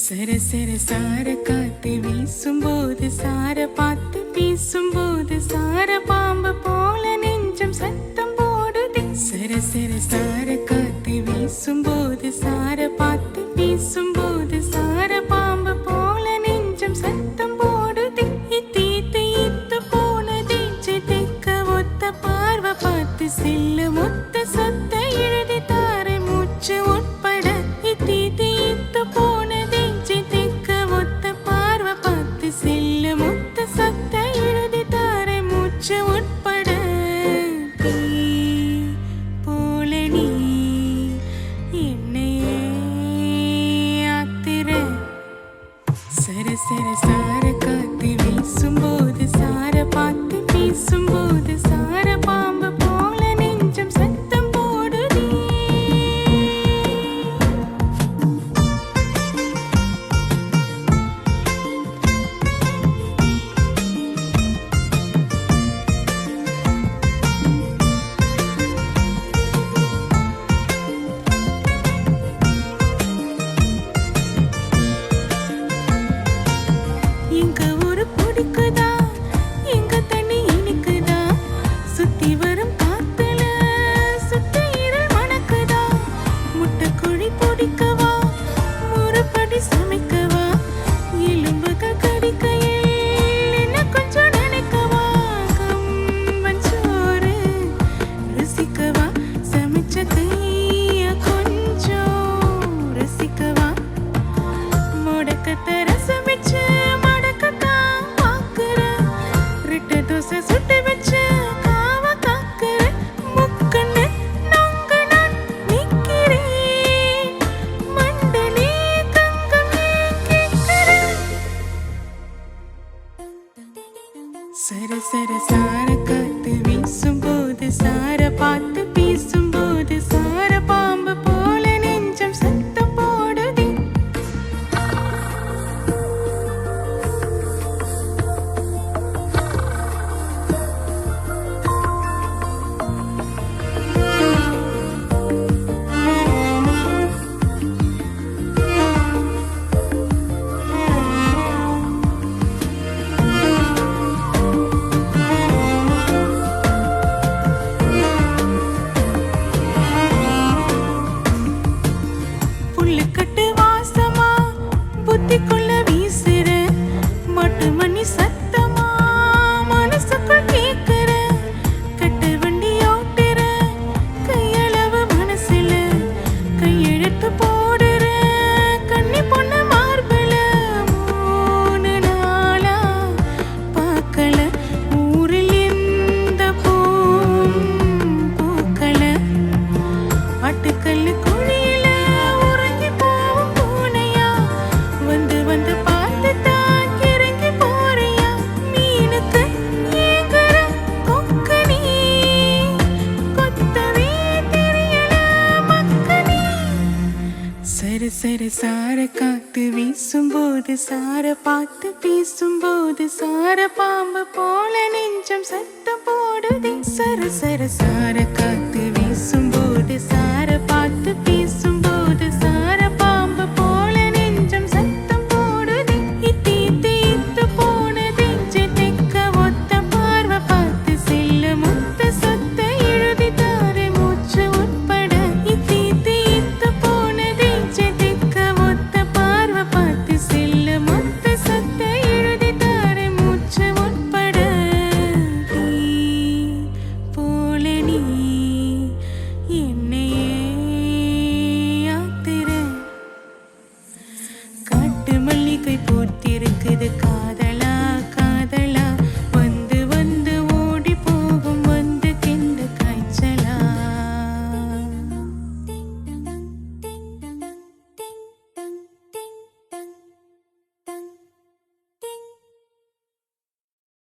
சர சர சார காத்து வீசும்போது சார பார்த்து வீசும்போது சார பாம்பு போல நெஞ்சம் சத்தம் போடுது. சர சர சார காத்து வீசும்போது சார பார்த்து வீசும்போது சார பாம்பு போல நெஞ்சம் சத்தம் போடுது. இத்தீத்து ஈத்து போனது சிதைக்க ஒத்த பார்வை பார்த்து செல்ல மொத்த சொத்த எழுதி தார மூச்சு உட்பட. இத்தீத்து ஈத்து போனது சிதைக்க ஒத்த பார்வை பார்த்து செல்ல மொத்த சொத்த எழுதி தார மூச்சு உட்பட. தீ போல நீ என்னையே ஆத்திர. சர சர சார காத்து வீசும்போது சார பார்த்து வீசும்போது சார பாம்பு போல நெஞ்சம் சத்தம் போடுதே. எங்க ஊரு பிடிக்குதா, எங்க தண்ணி இனிக்குதா, சுத்தி வரும் காத்துல சுத்த இருள் மணக்குதா. முட்டைக்குழி பிடிக்கவா, முறுப்படி சமைக்கவா, எலும்புகள் கடிக்கையில் என்ன கொஞ்சம் நினைக்கவா. கம்பன் சோறு ருசிக்கவா, சமைச்ச கைய கொஞ்சம் ரசிக்கவா. முடக்கத்தை ரசம் வச்சு மடக்கத்தான் பார்க்கிற, ரெட்டை தோசை சுட்டு வச்சு காவ காக்கிற. முக்கண்ணு நொங்க நான் நிக்கிறேன், மண்டலே தங்கமே கேட்கிறேன். சர சர சார காத்து வீசும்போது சார பார்த்து வீசும்போது சார பாம்பு போல நெஞ்சம் சத்தம் போடுதே. புல்லுக்கட்டு வாசமா புத்திக்குள்ள வீசுற, மட்டு மணி சத்தமா மனசுக்குள் கேட்கிற. கட்டு வண்டி ஓட்டுற கையளவு மனசுல கையெழுத்து போடுற, கண்ணி பொண்ணு மார்பல. 3 நாளா பார்க்கல, ஊரில் எந்த பூக்கல. ஆட்டுக்கல்லு குழியில உறங்கி போவும் பூனையா, வந்து வந்து பார்த்து தான் கிறங்கி போறியா. மீனுக்கு ஏங்குற கொக்கனி, கொத்தவே தெரியல மக்கனி. சர சர சார காத்து வீசும்போது சார பார்த்து வீசும்போது சார பாம்பு போல நெஞ்சம் சத்தம் போடுதே. சர சர சார காத்து வீசும்போது சார பார்த்து